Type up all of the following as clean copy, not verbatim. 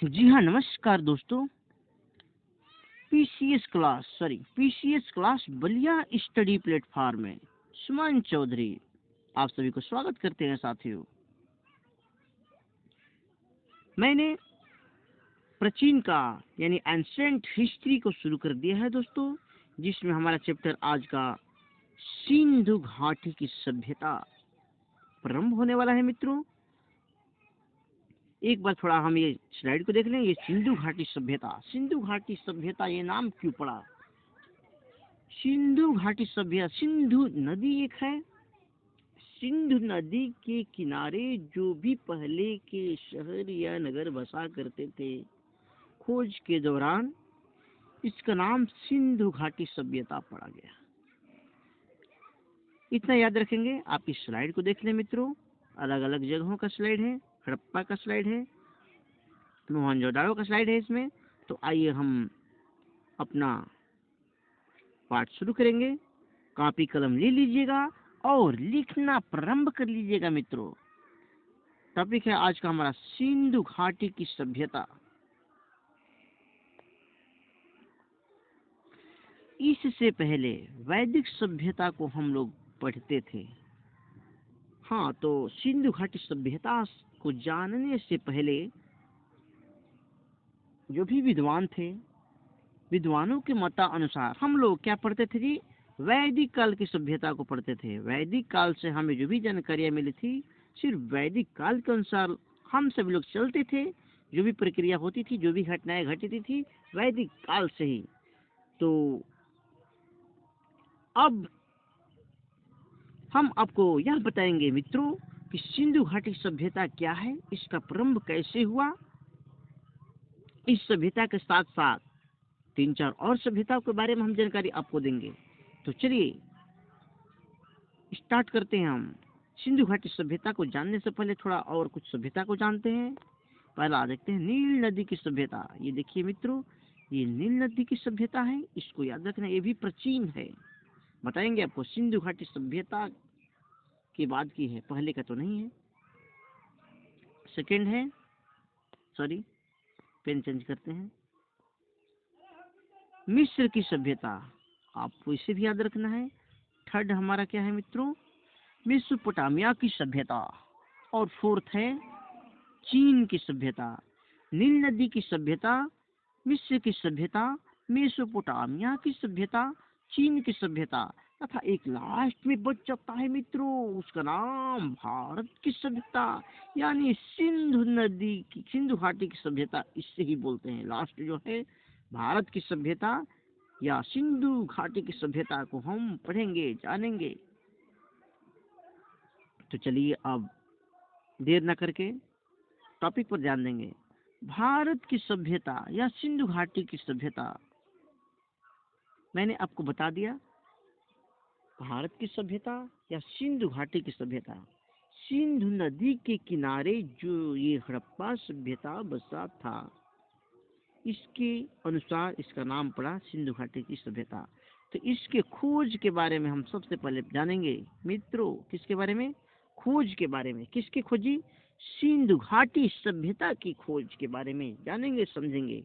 जी हाँ, नमस्कार दोस्तों। PCS class Ballia study platform में सुमन चौधरी आप सभी को स्वागत करते हैं साथियों। मैंने प्राचीन का यानी एंशेंट हिस्ट्री को शुरू कर दिया है दोस्तों, जिसमें हमारा चैप्टर आज का सिंधु घाटी की सभ्यता प्रारंभ होने वाला है मित्रों। एक बार थोड़ा हम ये स्लाइड को देख लें। ये सिंधु घाटी सभ्यता ये नाम क्यों पड़ा? सिंधु घाटी सभ्यता, सिंधु नदी एक है। सिंधु नदी के किनारे जो भी पहले के शहर या नगर बसा करते थे, खोज के दौरान इसका नाम सिंधु घाटी सभ्यता पड़ा गया। इतना याद रखेंगे। आप इस स्लाइड को देख लें मित्रों। अलग अलग जगहों का स्लाइड है, हड़प्पा का स्लाइड है, मोहनजोदाड़ो का स्लाइड है इसमें। तो आइए हम अपना पाठ शुरू करेंगे। कॉपी कलम ले लीजिएगा और लिखना प्रारंभ कर लीजिएगा मित्रों। टॉपिक है आज का हमारा सिंधु घाटी की सभ्यता। इससे पहले वैदिक सभ्यता को हम लोग पढ़ते थे। हाँ, तो सिंधु घाटी सभ्यता को जानने से पहले जो भी विद्वान थे, विद्वानों के मतानुसार हम लोग क्या पढ़ते थे जी? वैदिक काल की सभ्यता को पढ़ते थे। वैदिक काल से हमें जो भी जानकारियां मिली थी, सिर्फ वैदिक काल के अनुसार हम सभी लोग चलते थे। जो भी प्रक्रिया होती थी, जो भी घटनाएं घटती थी, वैदिक काल से ही। तो अब हम आपको यह बताएंगे मित्रों कि सिंधु घाटी सभ्यता क्या है, इसका प्रारंभ कैसे हुआ। इस सभ्यता के साथ साथ तीन चार और सभ्यताओं के बारे में हम जानकारी आपको देंगे। तो चलिए स्टार्ट करते हैं हम। सिंधु घाटी सभ्यता को जानने से पहले थोड़ा और कुछ सभ्यता को जानते हैं। पहला देखते हैं नील नदी की सभ्यता। ये देखिए मित्रों, ये नील नदी की सभ्यता है, इसको याद रखना। ये भी प्राचीन है। बताएंगे आपको सिंधु घाटी सभ्यता के बाद की है, पहले का तो नहीं है। सेकंड है, सॉरी पेन चेंज करते हैं, मिस्र की सभ्यता। आपको इसे भी याद रखना है। थर्ड हमारा क्या है मित्रों? मेसोपोटामिया की सभ्यता। और फोर्थ है चीन की सभ्यता। नील नदी की सभ्यता, मिस्र की सभ्यता, मेसोपोटामिया की सभ्यता, चीन की सभ्यता, तथा एक लास्ट में बच जाता है मित्रों, उसका नाम भारत की सभ्यता, यानी सिंधु घाटी की सभ्यता। इससे ही बोलते हैं। लास्ट जो है भारत की सभ्यता या सिंधु घाटी की सभ्यता को हम पढ़ेंगे, जानेंगे। तो चलिए अब देर न करके टॉपिक पर ध्यान देंगे। भारत की सभ्यता या सिंधु घाटी की सभ्यता, मैंने आपको बता दिया। भारत की सभ्यता या सिंधु घाटी की सभ्यता, सिंधु नदी के किनारे जो ये हड़प्पा सभ्यता बसा था, इसके अनुसार इसका नाम पड़ा सिंधु घाटी की सभ्यता। तो इसके खोज के बारे में हम सबसे पहले जानेंगे मित्रों। किसके बारे में? खोज के बारे में। किसकी खोजी? सिंधु घाटी सभ्यता की खोज के बारे में जानेंगे, समझेंगे।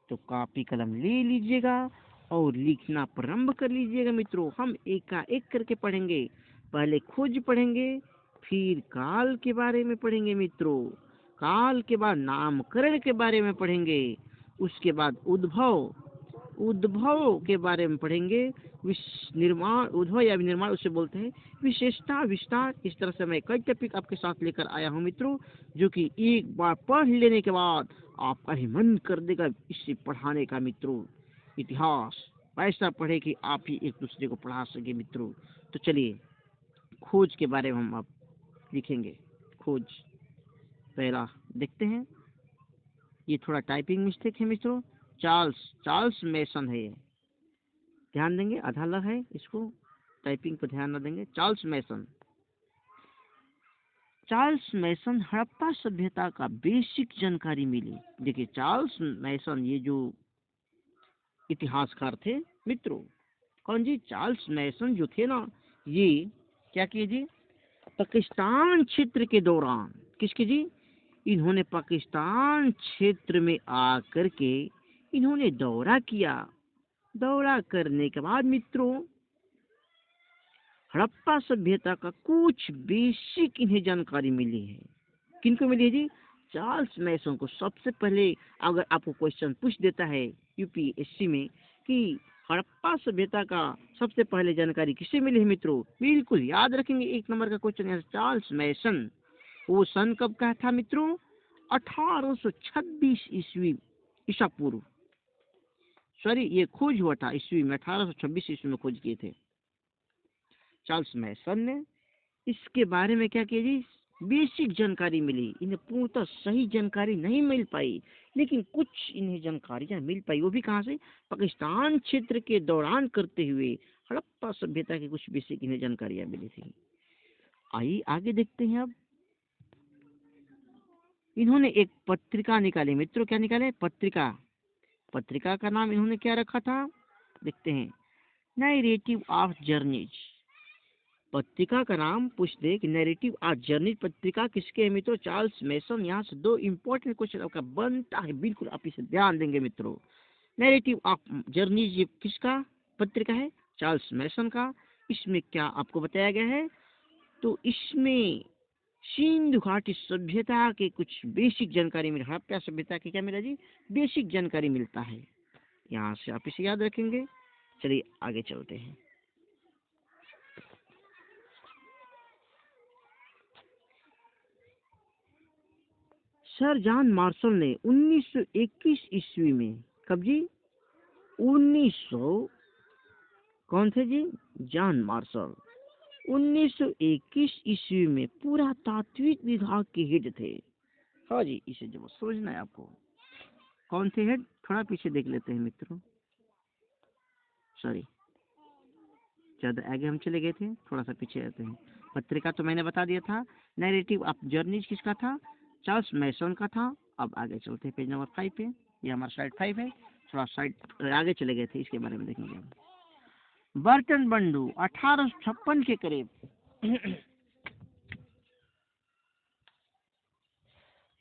तो कॉपी कलम ले लीजिएगा और लिखना प्रारंभ कर लीजिएगा मित्रों। हम एक करके पढ़ेंगे। पहले खोज पढ़ेंगे, फिर काल के बारे में पढ़ेंगे मित्रों। काल के बाद नामकरण के बारे में पढ़ेंगे। उसके बाद उद्भव के बारे में पढ़ेंगे। निर्माण, उद्भव या निर्माण उसे बोलते हैं। विशेषता, विस्तार। इस तरह से मैं कई टॉपिक आपके साथ लेकर आया हूँ मित्रों, जो कि एक बार पढ़ लेने के बाद आपका ही मन कर देगा इसे पढ़ाने का मित्रों। इतिहास ऐसा पढ़े कि आप ही एक दूसरे को पढ़ा सके मित्रों। तो चलिए खोज के बारे में हम आप लिखेंगे। खोज पहला देखते हैं। ये थोड़ा टाइपिंग मिस्टेक है मित्रों। चार्ल्स मैसन है ये, ध्यान देंगे। आधा अलग है, इसको टाइपिंग पर ध्यान न देंगे। चार्ल्स मैसन हड़प्पा सभ्यता का बेसिक जानकारी मिली। देखिए चार्ल्स मैसन ये जो इतिहासकार थे मित्रों। कौन जी? चार्ल्स मैसन जो थे ना, ये क्या किए जी? पाकिस्तान क्षेत्र के दौरान, किसके जी? इन्होंने पाकिस्तान क्षेत्र में आकर के इन्होंने दौरा किया। दौरा करने के बाद मित्रों हड़प्पा सभ्यता का कुछ बेसिक इन्हें जानकारी मिली है। किनको मिली है जी? चार्ल्स मैसन को। सबसे पहले अगर आपको क्वेश्चन पूछ देता है यूपीएससी में कि हड़प्पा सभ्यता का सबसे पहले जानकारी किससे मिली है मित्रों, बिल्कुल याद रखेंगे। एक नंबर का क्वेश्चन है चार्ल्स मैसन। वो सन कब का था मित्रों? 1826 ईस्वी ईसा पूर्व। सॉरी, ये खोज हुआ था ईस्वी में, 1826 ईस्वी में खोज किए थे चार्ल्स मैसन ने। इसके बारे में क्या किया जी? बेसिक जानकारी मिली। इन्हें पूर्णतः सही जानकारी नहीं मिल पाई, लेकिन कुछ इन्हें जानकारियां मिल पाई। वो भी कहाँ से? पाकिस्तान क्षेत्र के दौरान करते हुए हड़प्पा सभ्यता की कुछ बेसिक इन्हें जानकारियां मिली थी। आइए आगे देखते हैं। अब इन्होंने एक पत्रिका निकाली मित्रों। क्या निकाले? पत्रिका। पत्रिका का नाम इन्होंने क्या रखा था? देखते हैं, नैरेटिव ऑफ जर्नीज। पत्रिका का नाम पूछ दे कि नैरेटिव ऑफ जर्नीज पत्रिका किसके है मित्रों? चार्ल्स मैसन। यहाँ से दो इंपॉर्टेंट क्वेश्चन आपका बनता है, बिल्कुल आप इसे ध्यान देंगे मित्रों। नैरेटिव ऑफ जर्नीज ये किसका पत्रिका है? चार्ल्स मैसन का। इसमें क्या आपको बताया गया है? तो इसमें सिंधु घाटी सभ्यता के कुछ बेसिक जानकारी मिली। हड़प्पा सभ्यता की क्या मिला जी? बेसिक जानकारी मिलता है। यहाँ से आप इसे याद रखेंगे। चलिए आगे चलते हैं। सर जॉन मार्शल ने 1921 ईस्वी में, कब जी? 1900, कौन थे जी? John Marshall. 1921 ईस्वी में पुरातात्विक विभाग के हेड थे। हाँ जी, इसे जब समझना है आपको। कौन थे हेड? थोड़ा पीछे देख लेते हैं मित्रों। सॉरी, ज्यादा आगे हम चले गए थे, थोड़ा सा पीछे रहते हैं। पत्रिका तो मैंने बता दिया था। नैरेटिव ऑफ जर्नीज किसका था? चार्ल्स मैसन का था। अब आगे चलते हैं पेज नंबर 5 पे। ये हमारा साइड 5 है। थोड़ा साइड आगे चले गए थे, इसके बारे में देखेंगे हम। बर्टन बंधु 1856 के करीब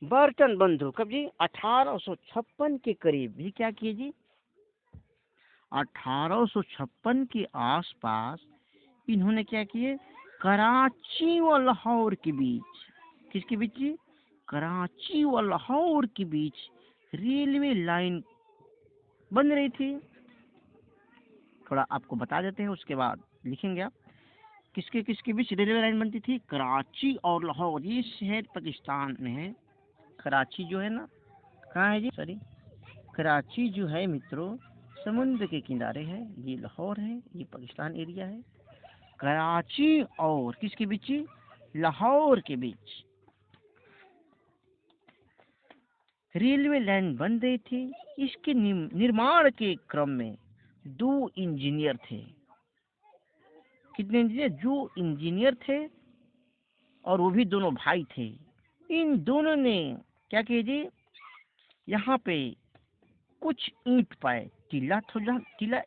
बर्टन बंधु कब जी? 1856 के करीब। ये क्या किए जी? 1856 के आसपास इन्होंने क्या किए? कराची व लाहौर के बीच, किसके बीच जी? कराची व लाहौर के बीच रेलवे लाइन बन रही थी। थोड़ा आपको बता देते हैं, उसके बाद लिखेंगे आप। किसके किसके बीच रेलवे लाइन बनती थी? कराची और लाहौर। ये शहर पाकिस्तान में है। कराची जो है ना, कहाँ है जी? सॉरी, कराची जो है मित्रों समुद्र के किनारे है। ये लाहौर है, ये पाकिस्तान एरिया है। कराची और किसके बीच? लाहौर के बीच रेलवे लाइन बन रही थी। इसके निर्माण के क्रम में 2 इंजीनियर थे। कितने इंजीनियर? 2 इंजीनियर थे, और वो भी दोनों भाई थे। इन दोनों ने क्या किया जी? यहाँ पे कुछ ईंट पाए। टीला थोड़ा, टीला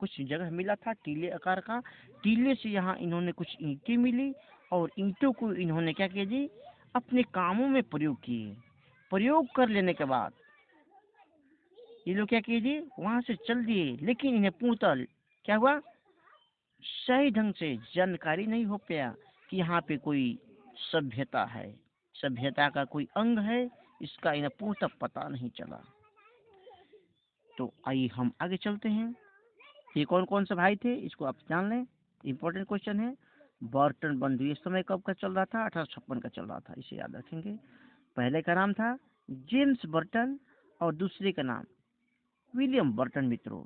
कुछ जगह मिला था टीले आकार का। टीले से यहाँ इन्होंने कुछ ईंटें मिली, और ईंटों को इन्होंने क्या किया जी? अपने कामों में प्रयोग किए। प्रयोग कर लेने के बाद ये लोग क्या किए जी? वहां से चल दिए। लेकिन इन्हें पूर्णतः क्या हुआ? सही ढंग से जानकारी नहीं हो पाया कि यहाँ पे कोई सभ्यता है, सभ्यता का कोई अंग है, इसका इन्हें पूर्णतः पता नहीं चला। तो आइए हम आगे चलते हैं। ये कौन कौन से भाई थे इसको आप जान लें, इंपॉर्टेंट क्वेश्चन है। बर्टन बंधु इस समय कब का चल रहा था? 1856 का चल रहा था, इसे याद रखेंगे। पहले का नाम था जेम्स बर्टन, और दूसरे का नाम विलियम बर्टन मित्रों।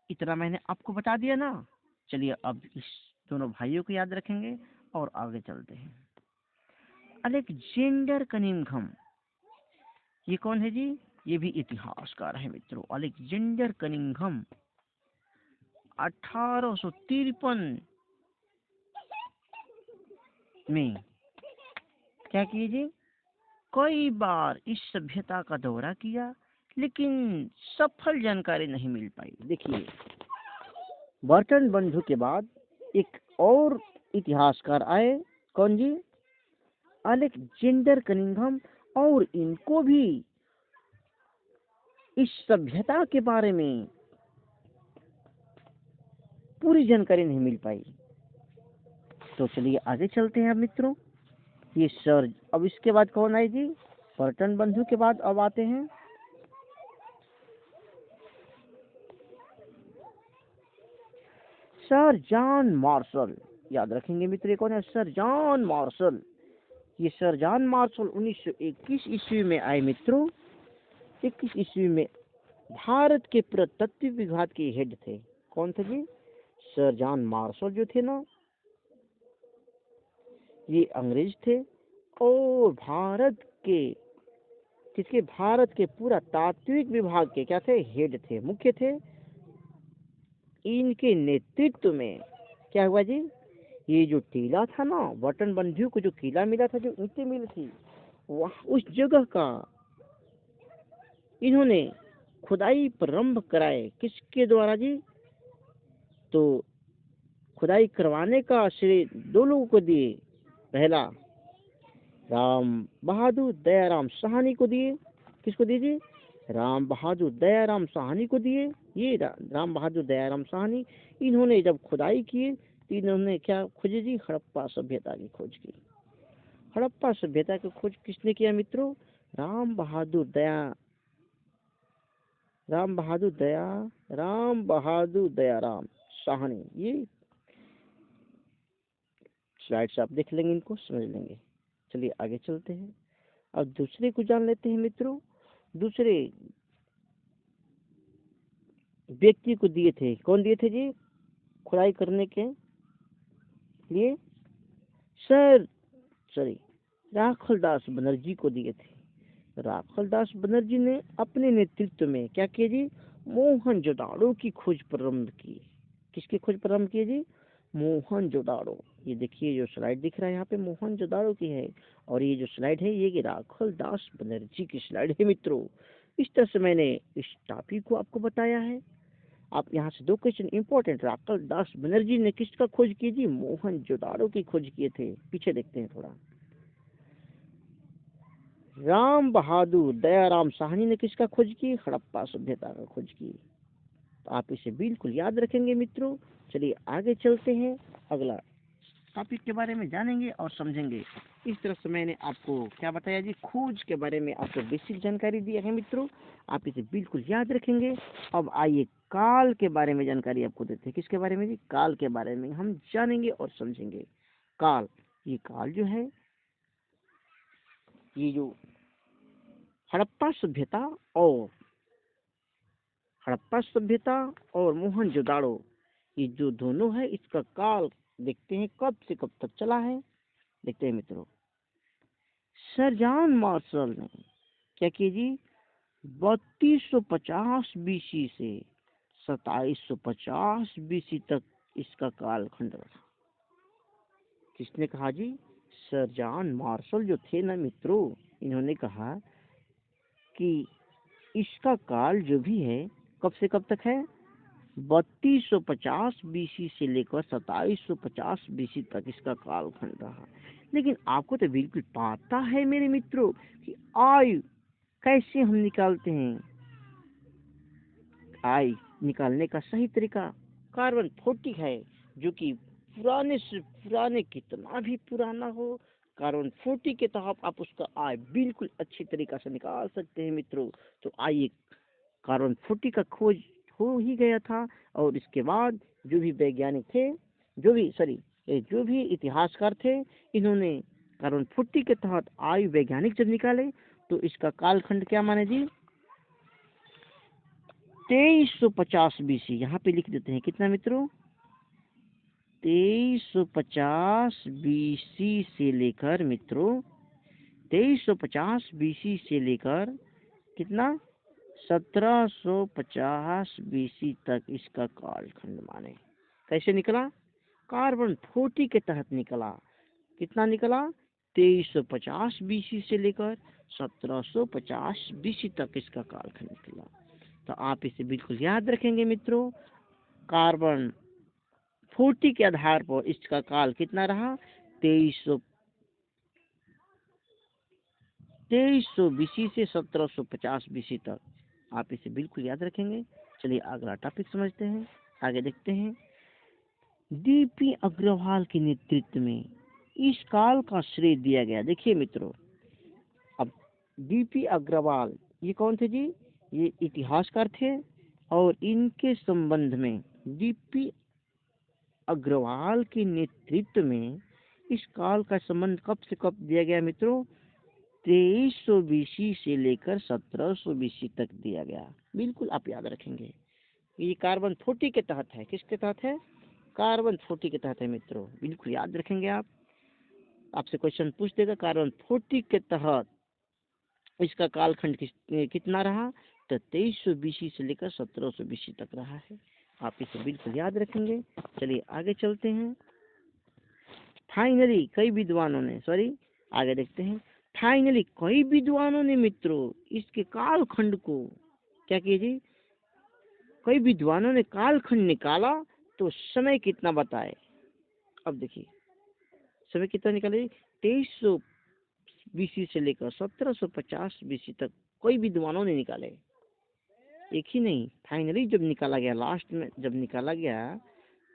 इतना मैंने आपको बता दिया ना। चलिए अब इस दोनों भाइयों को याद रखेंगे और आगे चलते हैं। अलेक्जेंडर कनिंघम, ये कौन है जी? ये भी इतिहासकार है मित्रों। अलेक्जेंडर कनिंघम 1853 में क्या किए जी? कई बार इस सभ्यता का दौरा किया, लेकिन सफल जानकारी नहीं मिल पाई। देखिए, बर्टन बंधु के बाद एक और इतिहासकार आए। कौन जी? Alexander Cunningham. और इनको भी इस सभ्यता के बारे में पूरी जानकारी नहीं मिल पाई। तो चलिए आगे चलते हैं अब मित्रों। ये सर, अब इसके बाद कौन आए जी? पर्टन बंधु के बाद अब आते हैं सर जॉन मार्शल। याद रखेंगे मित्र, कौन है? Sir John Marshall. ये सर जॉन मार्शल 1921 ईस्वी में आए मित्रों। 21 ईस्वी में भारत के पुरातत्व विभाग के हेड थे। कौन थे जी? सर जॉन मार्शल जो थे ना, ये अंग्रेज थे और भारत के पुरातात्विक विभाग के क्या थे? हेड थे, मुख्य थे। इनके नेतृत्व में क्या हुआ जी? ये जो टीला था ना, बटन बंधु को जो किला मिला था, जो ईंटें मिली थी, वह उस जगह का इन्होंने खुदाई प्रारंभ कराए। किसके द्वारा जी? तो खुदाई करवाने का श्रेय दो लोगों को दिए। पहला राम बहादुर दयाराम साहनी को दिए। किसको दिए जी? राम बहादुर दयाराम साहनी को दिए। ये राम बहादुर दयाराम साहनी, इन्होंने जब खुदाई की तो इन्होंने क्या खोजी जी? हड़प्पा सभ्यता की खोज की। हड़प्पा सभ्यता की खोज किसने किया मित्रों? राम बहादुर दयाराम साहनी। ये स्लाइड से आप देख लेंगे, इनको समझ लेंगे। चलिए आगे चलते हैं। अब दूसरे को जान लेते हैं मित्रों। दूसरे व्यक्ति को दिए थे। कौन दिए थे जी खुदाई करने के लिए? राखलदास बनर्जी को दिए थे। राखलदास बनर्जी ने अपने नेतृत्व में क्या किया जी? मोहनजोदाड़ो की खोज प्रारंभ की। किसकी खोज प्रारंभ की जी? मोहनजोदाड़ो। ये देखिए जो स्लाइड दिख रहा है यहाँ पे मोहनजोदाड़ो की है, और ये जो स्लाइड है ये राखलदास बनर्जी की स्लाइड है मित्रों। इस तरह से मैंने इस टॉपिक को आपको बताया है। आप यहाँ से दो क्वेश्चन इंपॉर्टेंट। राखलदास बनर्जी ने किसका खोज की जी? मोहनजोदाड़ो की खोज किए थे। पीछे देखते हैं थोड़ा। राम बहादुर दयाराम साहनी ने किसका खोज की? हड़प्पा सभ्यता का खोज की। तो आप इसे बिल्कुल याद रखेंगे मित्रों। चलिए आगे चलते हैं, अगला टॉपिक के बारे में जानेंगे और समझेंगे। इस तरह से मैंने आपको क्या बताया जी? खोज के बारे में आपको बेसिक जानकारी दी है मित्रों। आप इसे बिल्कुल याद रखेंगे। अब आइए काल के बारे में जानकारी आपको देते हैं। किसके बारे में जी? काल के बारे में हम जानेंगे और समझेंगे। काल, ये काल जो है, ये जो हड़प्पा सभ्यता और मोहनजोदाड़ो, ये जो दोनों है, इसका काल देखते हैं कब से कब तक चला है। देखते हैं मित्रों। सर जॉन मार्शल ने क्या किया जी? 3250 बीसी से 2750 बीसी तक इसका कालखंड रहा। किसने कहा जी? सर जॉन मार्शल जो थे ना मित्रों, इन्होंने कहा कि इसका काल जो भी है कब से कब तक है? 3250 बीसी से लेकर 2750 बीसी तक इसका कालखंड रहा। लेकिन आपको तो बिल्कुल पता है मेरे मित्रों कि आयु कैसे हम निकालते हैं। आयु निकालने का सही तरीका कार्बन 40 है, जो कि पुराने से पुराने कितना भी पुराना हो, कार्बन 40 के तहत आप उसका आय बिल्कुल अच्छी तरीका से निकाल सकते हैं मित्रों। तो आइए, कार्बन 40 का खोज हो ही गया था, और इसके बाद जो भी वैज्ञानिक थे, जो भी इतिहासकार थे, इन्होंने कार्बन 40 के तहत आयु वैज्ञानिक जब निकाले तो इसका कालखंड क्या माने जी? 2350 बीसी। यहाँ पे लिख देते हैं कितना मित्रों? 2350 बीसी से लेकर मित्रों 2350 बीसी से लेकर कितना? 1750 बीसी तक इसका कालखंड माने। कैसे निकला? कार्बन 40 के तहत निकला। कितना निकला? 2350 बीसी से लेकर 1750 बीसी तक इसका कालखंड निकला। तो आप इसे बिल्कुल याद रखेंगे मित्रों। कार्बन 40 के आधार पर इसका काल कितना रहा? 2300 बीसी से 1750 बीसी तक। आप इसे बिल्कुल याद रखेंगे। चलिए अगला टॉपिक समझते हैं, आगे देखते हैं। डीपी अग्रवाल के नेतृत्व में इस काल का श्रेय दिया गया। देखिए मित्रों, अब डीपी अग्रवाल ये कौन थे जी? ये इतिहासकार थे और इनके संबंध में डीपी अग्रवाल के नेतृत्व में इस काल का संबंध कब से कब दिया गया मित्रों? 2300 बीसी से लेकर 1700 बीसी तक दिया गया। बिल्कुल आप याद रखेंगे। ये कार्बन 40 के तहत है। किसके तहत है? कार्बन 40 के तहत है मित्रों। बिल्कुल याद रखेंगे आप। आपसे क्वेश्चन पूछ देगा कार्बन 40 के तहत इसका कालखंड कितना रहा? तो 2300 बीसी से लेकर 1700 बीसी तक रहा है। आप इसे बिल्कुल याद रखेंगे। चलिए आगे चलते हैं। फाइनली कई विद्वानों ने आगे देखते हैं। फाइनली कई विद्वानों ने मित्रों इसके कालखंड को क्या किया जी? कई विद्वानों ने कालखंड निकाला तो समय कितना बताए। अब देखिए समय कितना निकाले? 2300 बीसी से लेकर 1750 बीसी तक कई विद्वानों ने निकाले। एक ही नहीं, फाइनली जब निकाला गया, लास्ट में जब निकाला गया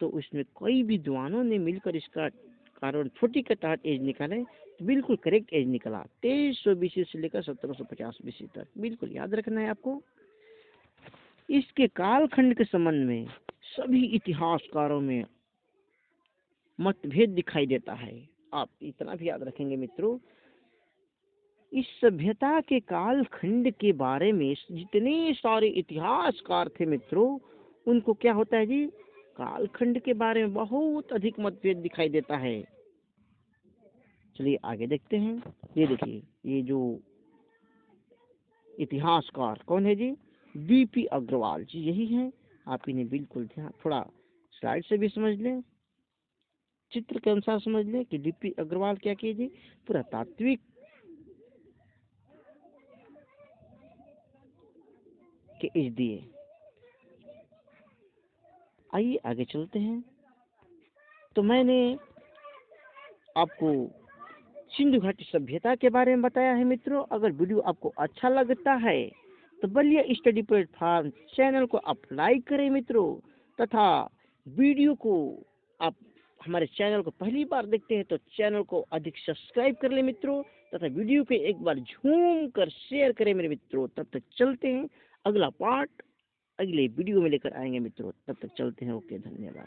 तो उसमें कई विद्वानों ने मिलकर इसका कार्बन 40 के तहत एज निकाले। तो बिल्कुल करेक्ट एज निकला 2300 बीसी से लेकर 1750 बीसी तक। बिल्कुल याद रखना है आपको। इसके कालखंड के संबंध में सभी इतिहासकारों में मतभेद दिखाई देता है। आप इतना भी याद रखेंगे मित्रों, इस सभ्यता के कालखंड के बारे में जितने सारे इतिहासकार थे मित्रों, उनको क्या होता है जी? कालखंड के बारे में बहुत अधिक मतभेद दिखाई देता है। चलिए आगे देखते हैं। ये देखिए, ये जो इतिहासकार कौन है जी? डीपी अग्रवाल जी, यही है। आप इन्हें बिल्कुल ध्यान, थोड़ा स्लाइड से भी समझ लें, चित्र के अनुसार समझ लें कि डीपी अग्रवाल क्या किए जी? पुरातात्विक के एज दिए। आइए आगे चलते हैं। तो मैंने आपको सिंधु घाटी सभ्यता के बारे में बताया है मित्रों। अगर वीडियो आपको अच्छा लगता है तो बलिया स्टडी प्लेटफॉर्म चैनल को आप लाइक करें मित्रों, तथा वीडियो को आप हमारे चैनल को पहली बार देखते हैं तो चैनल को अधिक सब्सक्राइब कर ले मित्रों, तथा वीडियो पे एक बार झूम कर शेयर करें मेरे मित्रों। तब तक चलते हैं, अगला पार्ट अगले वीडियो में लेकर आएंगे मित्रों। तब तक चलते हैं। ओके, धन्यवाद।